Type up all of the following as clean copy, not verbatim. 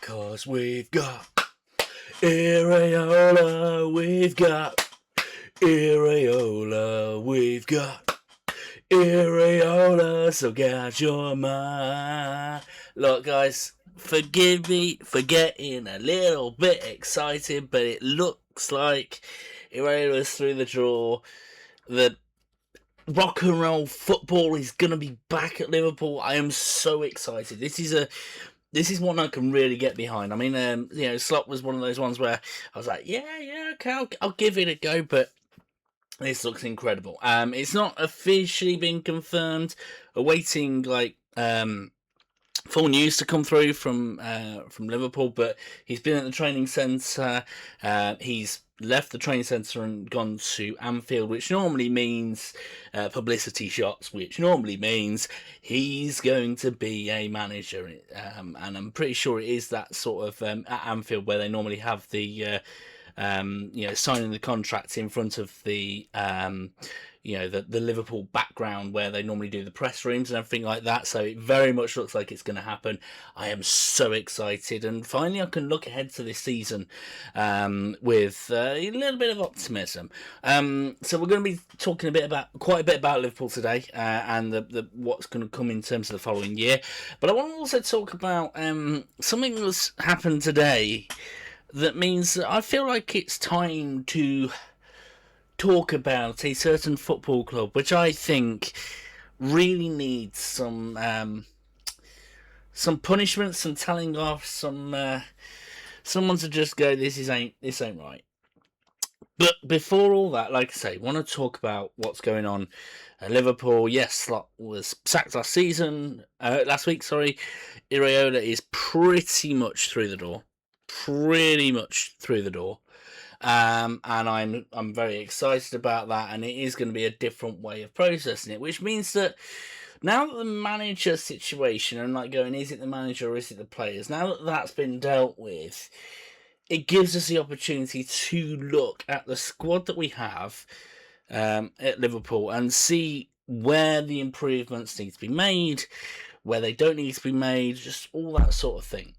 'Cause we've got Iraola, we've got Iraola, we've got Iraola, so get out your mind. Look, guys, forgive me for getting a little bit excited, but it looks like Iraola's through the door. The rock and roll football is going to be back at Liverpool. I am so excited. This is one I can really get behind. I mean, Slot was one of those ones where I was like, yeah, okay, I'll give it a go, but this looks incredible. It's not officially been confirmed. Awaiting full news to come through from Liverpool, but he's been at the training centre. He's left the training centre and gone to Anfield, which normally means publicity shots, which normally means he's going to be a manager. And I'm pretty sure it is that sort of at Anfield where they normally have the signing the contract in front of the the Liverpool background where they normally do the press rooms and everything like that. So it very much looks like it's going to happen. I am so excited, and finally I can look ahead to this season with a little bit of optimism. So we're going to be talking quite a bit about Liverpool today and the what's going to come in terms of the following year. But I want to also talk about something that's happened today that means that I feel like it's time to talk about a certain football club which I think really needs some punishment, some telling off, someone to just go, this ain't right. But before all that, like I say, want to talk about what's going on at Liverpool. Yes, Slot was sacked last week. Iraola is pretty much through the door. And I'm very excited about that, and it is going to be a different way of processing it, which means that now that the manager situation and going, is it the manager or is it the players? Now that that's been dealt with, it gives us the opportunity to look at the squad that we have at Liverpool and see where the improvements need to be made, where they don't need to be made, just all that sort of thing.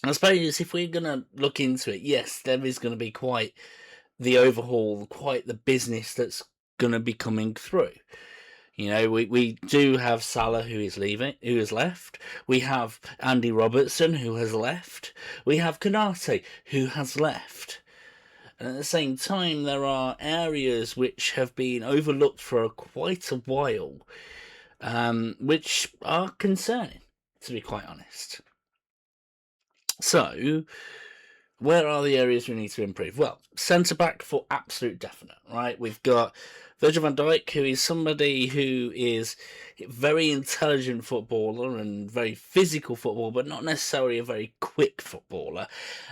I suppose if we're going to look into it, yes, there is going to be quite the overhaul, quite the business that's going to be coming through. We do have Salah who has left. We have Andy Robertson who has left. We have Konate who has left. And at the same time, there are areas which have been overlooked for quite a while, which are concerning, to be quite honest. So, where are the areas we need to improve? Well, centre-back for absolute definite, right? We've got Virgil van Dijk, who is somebody who is a very intelligent footballer and very physical footballer, but not necessarily a very quick footballer.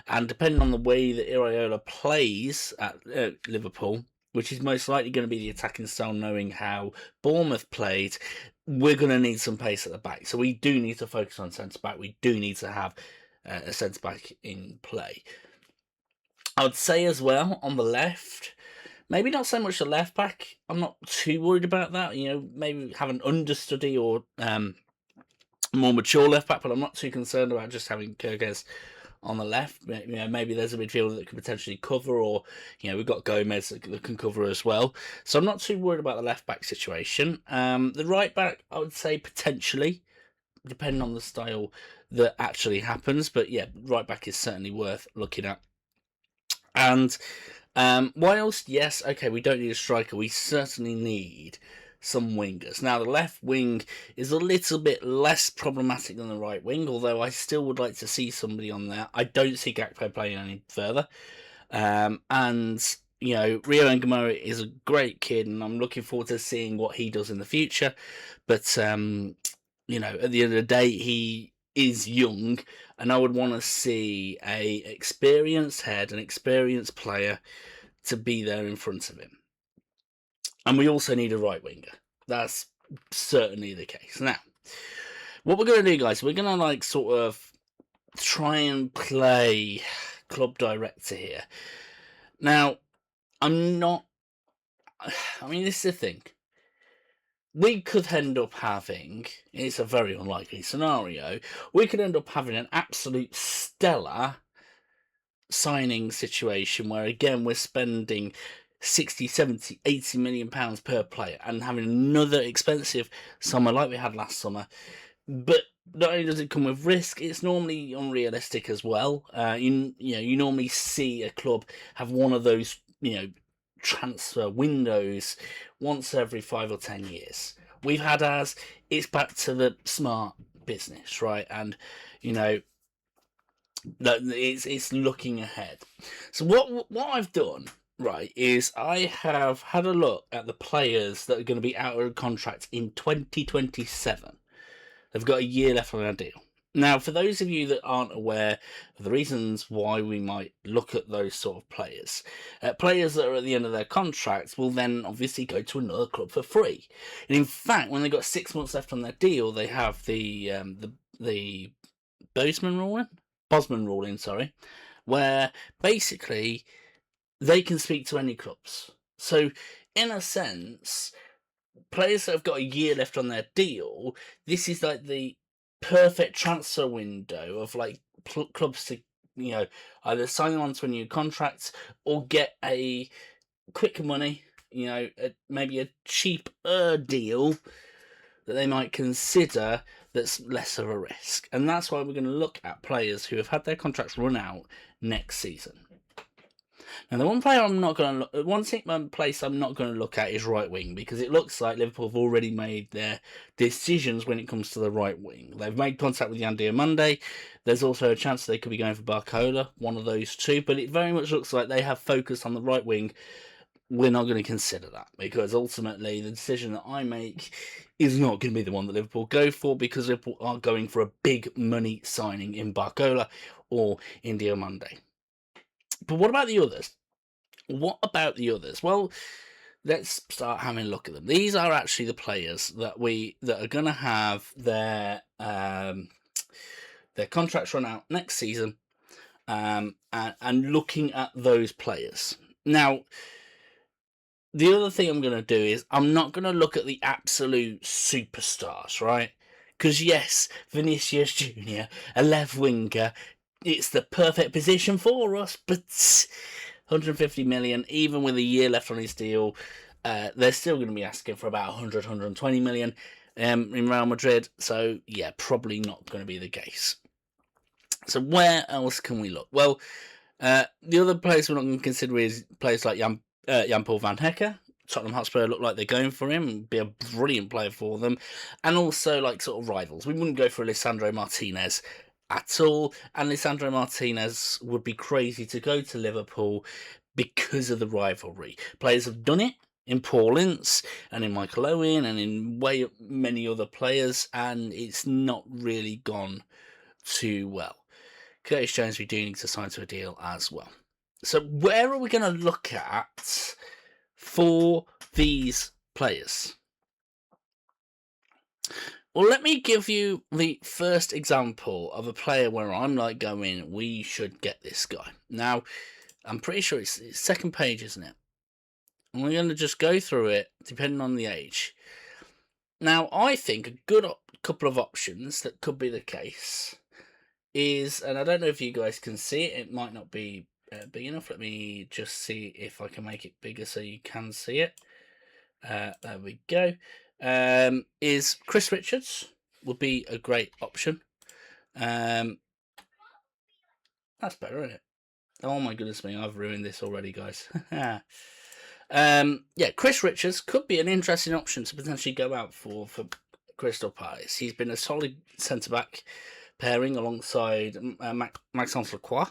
And depending on the way that Iraola plays at Liverpool, which is most likely going to be the attacking style, knowing how Bournemouth played, we're going to need some pace at the back. So we do need to focus on centre-back. We do need to have a centre-back in play. I would say as well, on the left, maybe not so much the left-back. I'm not too worried about that. Maybe have an understudy or more mature left-back, but I'm not too concerned about just having Kyrgyz on the left. Maybe there's a midfielder that could potentially cover, or we've got Gomez that can cover as well. So I'm not too worried about the left-back situation. The right-back, I would say potentially, depending on the style that actually happens. But yeah, right back is certainly worth looking at. And whilst, yes, okay, we don't need a striker, we certainly need some wingers. Now, the left wing is a little bit less problematic than the right wing, although I still would like to see somebody on there. I don't see Gakpo playing any further. And Rio Engamora is a great kid, and I'm looking forward to seeing what he does in the future. But at the end of the day, he is young, and I would want to see a experienced head, an experienced player to be there in front of him. And we also need a right winger. That's certainly the case. Now, what we're going to do, guys, we're going to sort of try and play club director here. Now, this is the thing. we could end up having, it's a very unlikely scenario, we could end up having an absolute stellar signing situation where, again, we're spending 60, 70, 80 million pounds per player and having another expensive summer like we had last summer. But not only does it come with risk, it's normally unrealistic as well. You normally see a club have one of those transfer windows once every 5 or 10 years. We've had ours. It's back to the smart business, right? And it's looking ahead. So what I've done, right, is I have had a look at the players that are going to be out of contract in 2027. They've got a year left on their deal. Now, for those of you that aren't aware of the reasons why we might look at those sort of players, players that are at the end of their contracts will then obviously go to another club for free. And in fact, when they've got 6 months left on their deal, they have the Bosman ruling, where basically they can speak to any clubs. So, in a sense, players that have got a year left on their deal, this is like the perfect transfer window of like clubs to either sign on to a new contract or get a quicker money, maybe a cheaper deal that they might consider that's less of a risk. And that's why we're going to look at players who have had their contracts run out next season. Now, the one place I'm not going to look at is right wing, because it looks like Liverpool have already made their decisions when it comes to the right wing. They've made contact with Yandy on Monday. There's also a chance they could be going for Barcola, one of those two, but it very much looks like they have focused on the right wing. We're not going to consider that, because ultimately the decision that I make is not going to be the one that Liverpool go for, because Liverpool are going for a big money signing in Barcola or in Monday. But what about the others? Well, let's start having a look at them. These are actually the players that are going to have their contracts run out next season, and looking at those players. Now, the other thing I'm going to do is I'm not going to look at the absolute superstars, right? Because yes, Vinicius Jr., a left winger, it's the perfect position for us, but 150 million, even with a year left on his deal, they're still going to be asking for about 100, 120 million in Real Madrid. So yeah, probably not going to be the case. So where else can we look? Well, the other place we're not going to consider is players like Jan-Paul van Hecke. Tottenham Hotspur look like they're going for him. Be a brilliant player for them. And also like sort of rivals. We wouldn't go for Lisandro Martinez at all. And Lisandro Martinez would be crazy to go to Liverpool because of the rivalry. Players have done it in Paul Ince and in Michael Owen and in way many other players, and it's not really gone too well. Curtis Jones, we do need to sign to a deal as well. So where are we going to look at for these players? Well, let me give you the first example of a player where I'm like going, we should get this guy. Now, I'm pretty sure it's second page, isn't it? And we're going to just go through it, depending on the age. Now, I think a good couple of options that could be the case is, and I don't know if you guys can see it, it might not be big enough. Let me just see if I can make it bigger so you can see it. There we go. Is Chris Richards would be a great option. That's better, isn't it? Oh my goodness me, I've ruined this already, guys. Chris Richards could be an interesting option to potentially go out for Crystal Palace. He's been a solid centre-back pairing alongside Maxence Lacroix.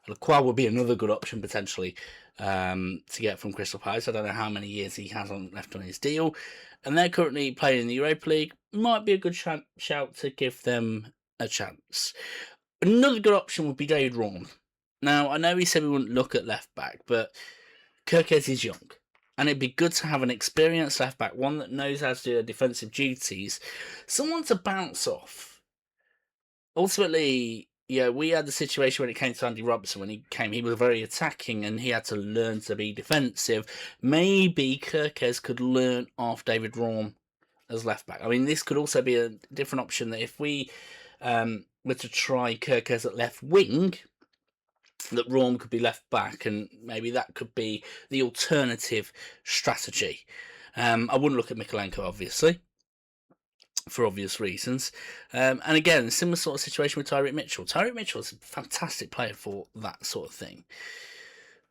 Lacroix would be another good option potentially to get from Crystal Palace. I don't know how many years he has left on his deal. And they're currently playing in the Europa League. Might be a good shout to give them a chance. Another good option would be David Raum. Now, I know he said we wouldn't look at left-back, but Kirkes is young. And it'd be good to have an experienced left-back, one that knows how to do their defensive duties, someone to bounce off. Ultimately, we had the situation when it came to Andy Robertson. When he came, he was very attacking and he had to learn to be defensive. Maybe Kirkes could learn off David Raum as left back. I mean, this could also be a different option that if we were to try Kirkes at left wing, that Raum could be left back, and maybe that could be the alternative strategy. I wouldn't look at Mikolenko, obviously, for obvious reasons. And again, similar sort of situation with Tyreek Mitchell. Tyreek Mitchell is a fantastic player for that sort of thing.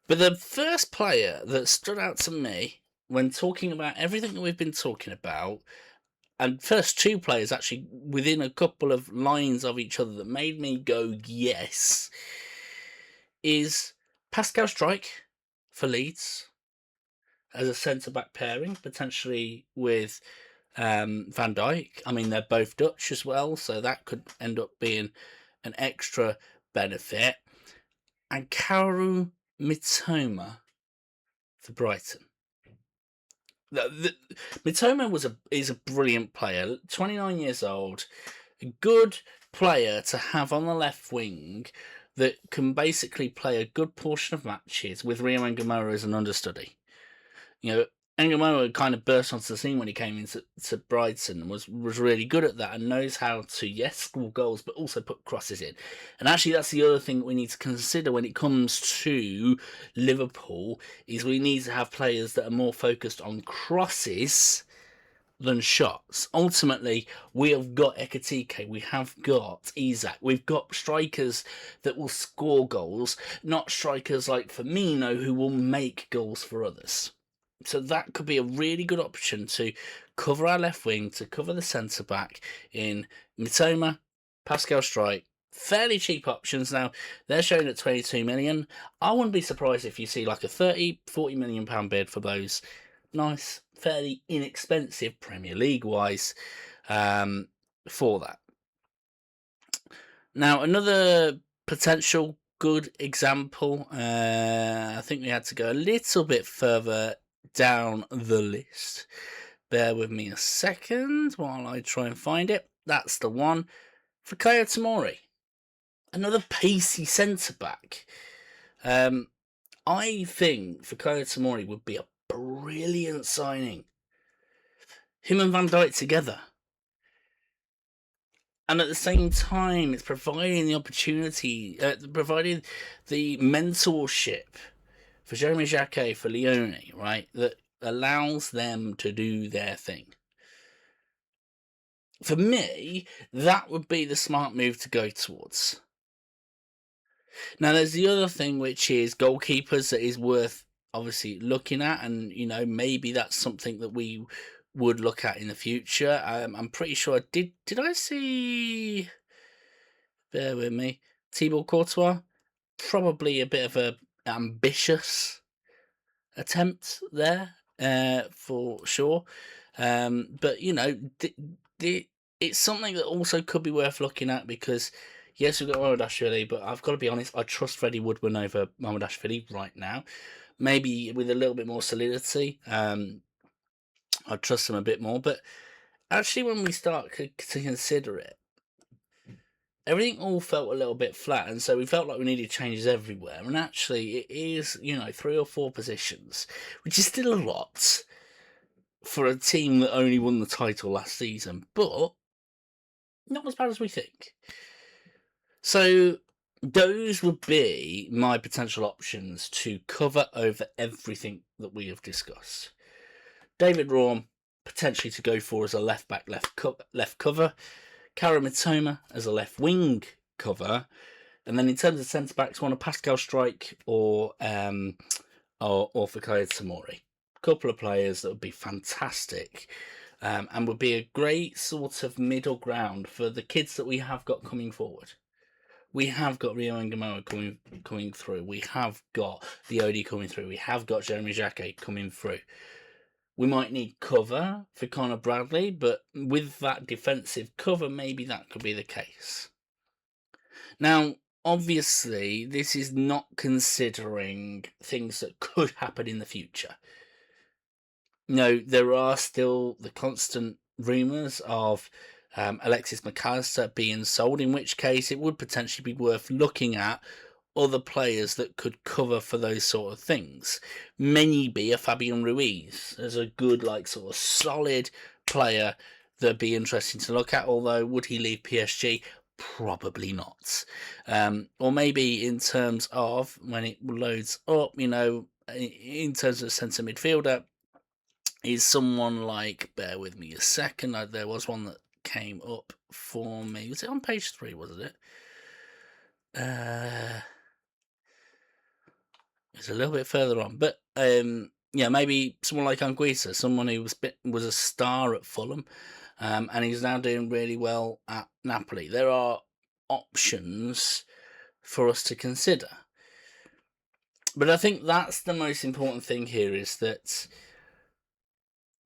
But the first player that stood out to me when talking about everything that we've been talking about, and first two players actually within a couple of lines of each other that made me go, yes, is Pascal Struijk for Leeds as a centre-back pairing, potentially with Van Dijk. I mean, they're both Dutch as well, so that could end up being an extra benefit. And Kaoru Mitoma for Brighton. Mitoma is a brilliant player, 29 years old, a good player to have on the left wing that can basically play a good portion of matches with Rio Ngamoura as an understudy. You know, Ngamoura kind of burst onto the scene when he came into Brighton and was really good at that and knows how to, yes, score goals, but also put crosses in. And actually, that's the other thing that we need to consider when it comes to Liverpool, is we need to have players that are more focused on crosses than shots. Ultimately, we have got Ekitike, we have got Isak, we've got strikers that will score goals, not strikers like Firmino who will make goals for others. So that could be a really good option to cover our left wing, to cover the centre-back in Mitoma, Pascal Struijk. Fairly cheap options now. They're shown at 22 million. I wouldn't be surprised if you see like a 30-40 million pound bid for those. Nice, fairly inexpensive Premier League-wise for that. Now, another potential good example, I think we had to go a little bit further down the list. Bear with me a second while I try and find it. That's the one. Fikayo Tomori, another pacey centre-back. I think Fikayo Tomori would be a brilliant signing. Him and Van Dijk together. And at the same time, it's providing the opportunity, providing the mentorship for Jeremy Jacquet, for Leone, right, that allows them to do their thing. For me, that would be the smart move to go towards. Now, there's the other thing, which is goalkeepers, that is worth obviously looking at, and maybe that's something that we would look at in the future. I'm pretty sure did I see? Bear with me, Thibaut Courtois, probably a bit of a ambitious attempt there, for sure. But it's something that also could be worth looking at, because yes, we've got Mamardashvili, but I've got to be honest, I trust Freddie Woodman over Mamardashvili right now. Maybe with a little bit more solidity, I trust him a bit more. But actually, when we start to consider it, everything all felt a little bit flat, and so we felt like we needed changes everywhere. And actually, it is 3 or 4 positions, which is still a lot for a team that only won the title last season, but not as bad as we think. So those would be my potential options to cover over everything that we have discussed. David Raum, potentially to go for as a left back, left cover. Kaoru Mitoma as a left wing cover. And then in terms of centre backs, one of Pascal Struijk or Fikayo Tomori. A couple of players that would be fantastic, and would be a great sort of middle ground for the kids that we have got coming forward. We have got Rio Ngamoura coming through. We have got the Odie coming through. We have got Jeremy Jacquet coming through. We might need cover for Connor Bradley, but with that defensive cover, maybe that could be the case. Now, obviously, this is not considering things that could happen in the future. There are still the constant rumours of Alexis McAllister being sold, in which case it would potentially be worth looking at other players that could cover for those sort of things. Maybe a Fabian Ruiz as a good, sort of solid player that'd be interesting to look at. Although, would he leave PSG? Probably not. Or maybe in terms of when it loads up, in terms of centre midfielder, is someone like, bear with me a second, there was one that came up for me. Was it on page 3, wasn't it? It's a little bit further on. But maybe someone like Anguissa, someone who was a star at Fulham, and he's now doing really well at Napoli. There are options for us to consider. But I think that's the most important thing here, is that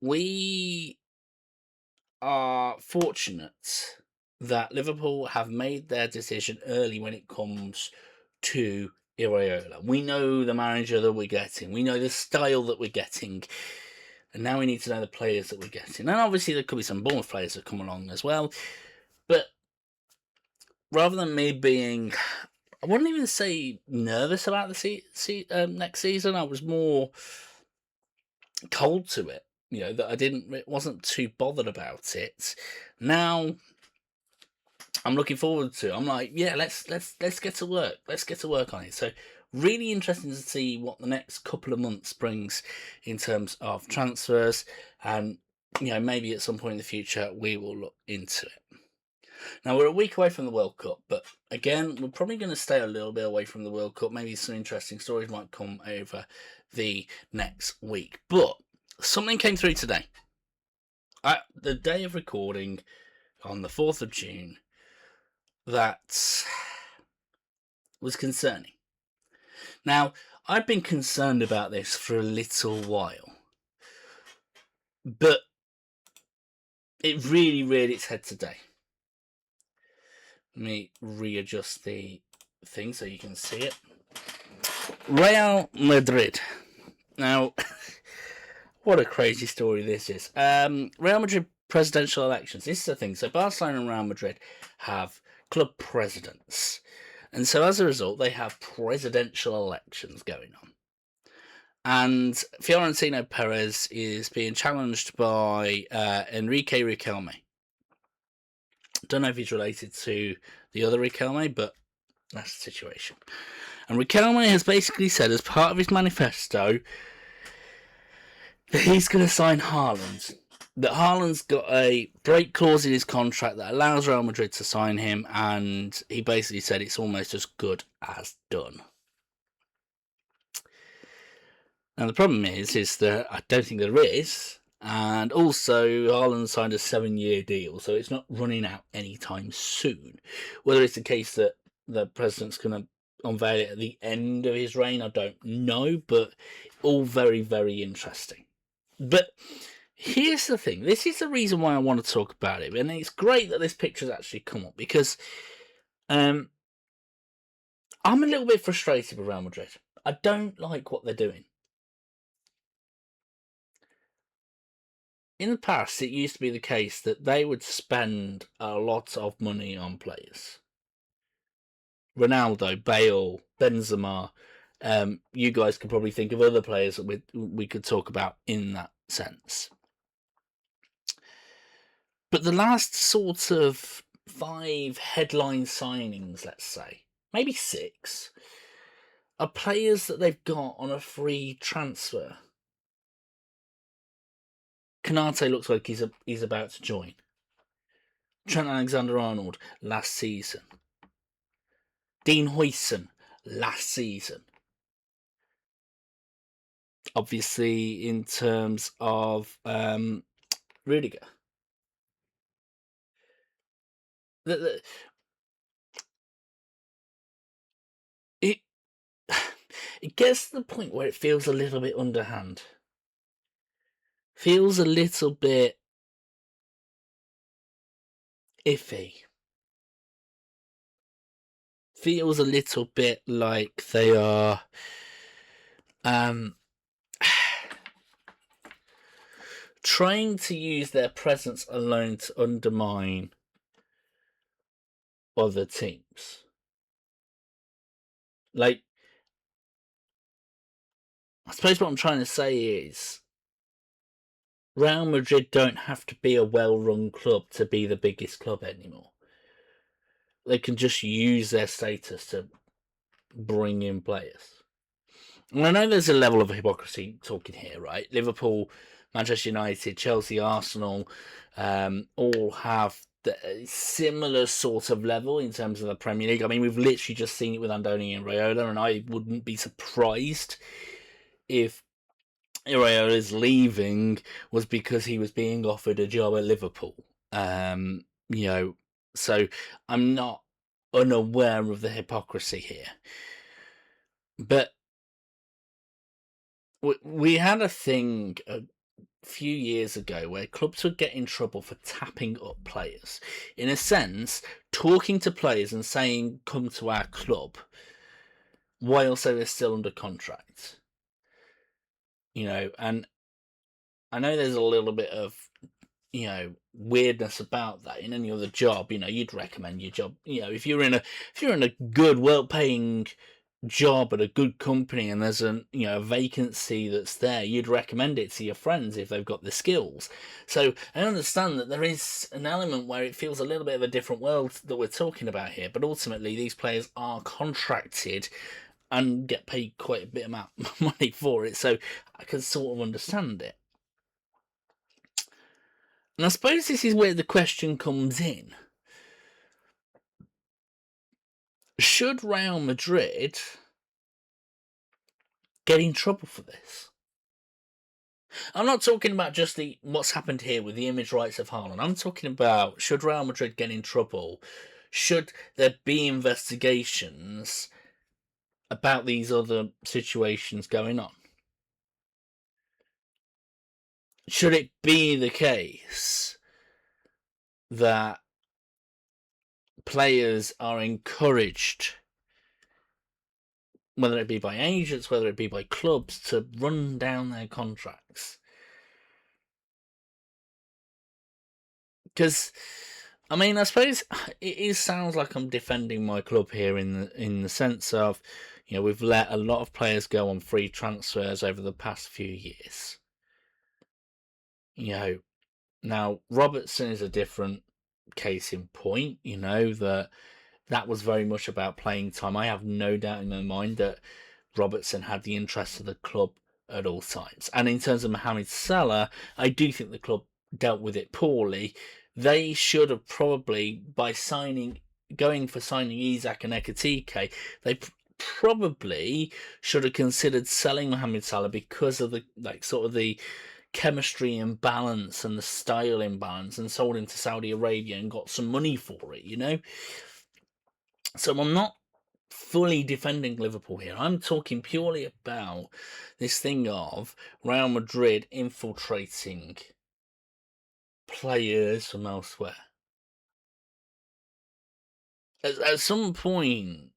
we are fortunate that Liverpool have made their decision early when it comes to Iraola. We know the manager that we're getting. We know the style that we're getting. And now we need to know the players that we're getting. And obviously there could be some Bournemouth players that come along as well. But rather than me being, I wouldn't even say nervous about the next season, I was more cold to it. That wasn't too bothered about it. Now I'm looking forward to. I'm like, yeah, let's get to work. Let's get to work on it. So really interesting to see what the next couple of months brings in terms of transfers, and maybe at some point in the future we will look into it. Now we're a week away from the World Cup, but again, we're probably going to stay a little bit away from the World Cup. Maybe some interesting stories might come over the next week. But something came through today. The day of recording on the 4th of June, that was concerning. Now, I've been concerned about this for a little while, but it really reared its head today. Let me readjust the thing so you can see it. Real Madrid. Now, what a crazy story this is. Real Madrid presidential elections. This is the thing. So Barcelona and Real Madrid have club presidents. And so as a result, they have presidential elections going on. And Florentino Perez is being challenged by Enrique Riquelme. Don't know if he's related to the other Riquelme, but that's the situation. And Riquelme has basically said, as part of his manifesto, that he's going to sign Haaland. That Haaland's got a break clause in his contract that allows Real Madrid to sign him, and he basically said it's almost as good as done. Now the problem is that I don't think there is, and also Haaland signed a 7-year deal, so it's not running out anytime soon. Whether it's the case that the president's going to unveil it at the end of his reign, I don't know, but all very, very interesting. But here's the thing. This is the reason why I want to talk about it, and it's great that this picture's actually come up, because I'm a little bit frustrated with Real Madrid. I don't like what they're doing. In the past, it used to be the case that they would spend a lot of money on players. Ronaldo, Bale, Benzema. You guys could probably think of other players that we could talk about in that sense. But the last sort of 5 headline signings, let's say, maybe 6, are players that they've got on a free transfer. Konate looks like he's about to join. Trent Alexander-Arnold last season. Dean Huijsen last season. Obviously, in terms of Rudiger. It gets to the point where it feels a little bit underhand. Feels a little bit iffy. Feels a little bit like they are trying to use their presence alone to undermine other teams. Like, I suppose what I'm trying to say is, Real Madrid don't have to be a well-run club to be the biggest club anymore. They can just use their status to bring in players. And I know there's a level of hypocrisy talking here, right? Liverpool, Manchester United, Chelsea, Arsenal, all have the similar sort of level in terms of the Premier League. I mean, we've literally just seen it with Andoni and Iraola, and I wouldn't be surprised if Iraola's leaving was because he was being offered a job at Liverpool. You know, so I'm not unaware of the hypocrisy here. But we had a thing a few years ago where clubs would get in trouble for tapping up players. In a sense, talking to players and saying, come to our club, whilst they're still under contract. And I know there's a little bit of weirdness about that. In any other job, you'd recommend your job. If you're in a good, well-paying job at a good company and there's a vacancy that's there, you'd recommend it to your friends if they've got the skills. So I understand that there is an element where it feels a little bit of a different world that we're talking about here, but ultimately these players are contracted and get paid quite a bit amount of money for it, so I can sort of understand it. And I suppose this is where the question comes in. Should Real Madrid get in trouble for this? I'm not talking about just what's happened here with the image rights of Haaland. I'm talking about, should Real Madrid get in trouble? Should there be investigations about these other situations going on? Should it be the case that players are encouraged, whether it be by agents, whether it be by clubs, to run down their contracts? Because, I mean, I suppose it sounds like I'm defending my club here in the sense of, we've let a lot of players go on free transfers over the past few years. Now Robertson is a different case in point. That was very much about playing time. I have no doubt in my mind that Robertson had the interest of the club at all times. And in terms of Mohamed Salah, I do think the club dealt with it poorly. They should have probably, by going for signing Isak and Ekitike, they probably should have considered selling Mohamed Salah because of the chemistry imbalance and the style imbalance, and sold him to Saudi Arabia and got some money for it. So I'm not fully defending Liverpool here. I'm talking purely about this thing of Real Madrid infiltrating players from elsewhere. At some point,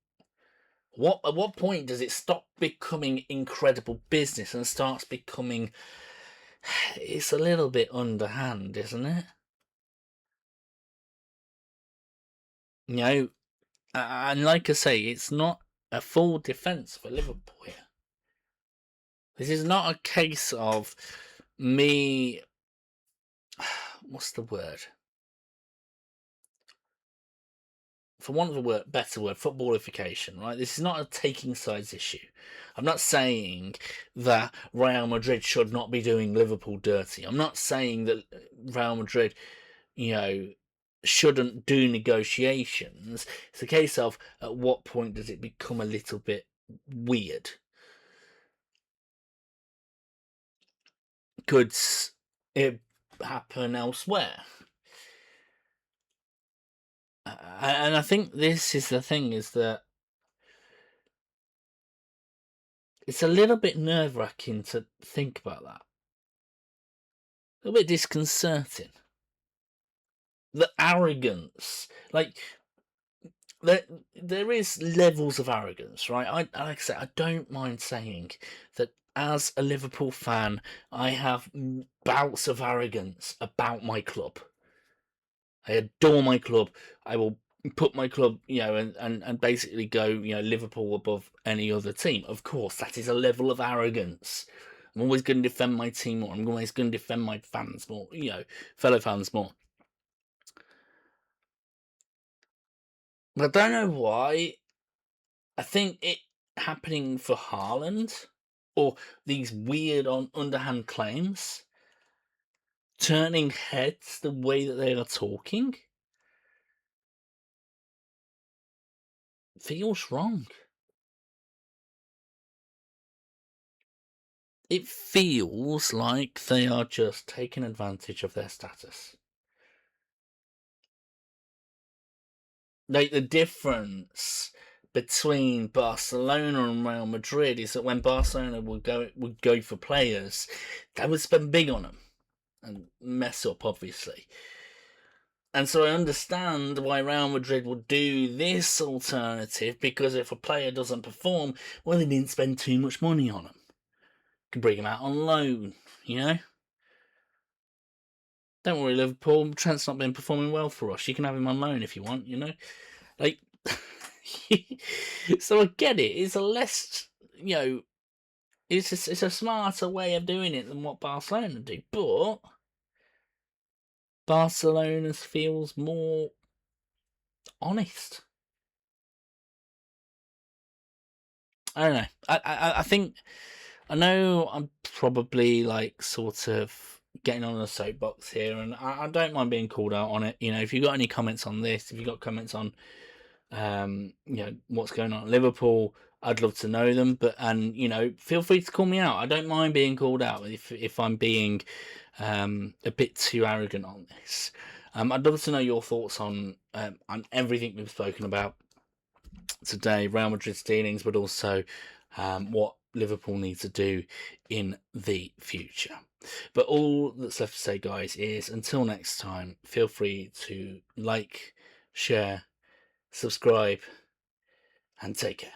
at what point does it stop becoming incredible business and starts becoming... It's a little bit underhand, isn't it? And like I say, it's not a full defence for Liverpool here. This is not a case of me... What's the word? For want of a better word, footballification, right? This is not a taking sides issue. I'm not saying that Real Madrid should not be doing Liverpool dirty. I'm not saying that Real Madrid, shouldn't do negotiations. It's a case of, at what point does it become a little bit weird? Could it happen elsewhere? And I think this is the thing, is that it's a little bit nerve-wracking to think about that. A little bit disconcerting. The arrogance. There is levels of arrogance, right? Like I said, I don't mind saying that as a Liverpool fan, I have bouts of arrogance about my club. I adore my club. I will put my club, and basically go, Liverpool above any other team. Of course, that is a level of arrogance. I'm always going to defend my team more. I'm always going to defend my fans more, fellow fans more. But I don't know why. I think it happening for Haaland, or these weird underhand claims, turning heads the way that they are talking, feels wrong. It feels like they are just taking advantage of their status. Like, the difference between Barcelona and Real Madrid is that when Barcelona would go for players, they would spend big on them and mess up, obviously. And so I understand why Real Madrid would do this alternative, because if a player doesn't perform, well, they didn't spend too much money on him. Can bring him out on loan, Don't worry, Liverpool. Trent's not been performing well for us. You can have him on loan if you want, Like, so I get it. It's a less, it's a smarter way of doing it than what Barcelona do. But Barcelona feels more honest. I don't know. I think, I know I'm probably like sort of getting on a soapbox here, and I don't mind being called out on it. If you got any comments on this, if you got comments on what's going on at Liverpool, I'd love to know them. But feel free to call me out. I don't mind being called out if I'm being a bit too arrogant on this. I'd love to know your thoughts on everything we've spoken about today, Real Madrid's dealings, but also what Liverpool need to do in the future. But all that's left to say, guys, is until next time, feel free to like, share, subscribe, and take care.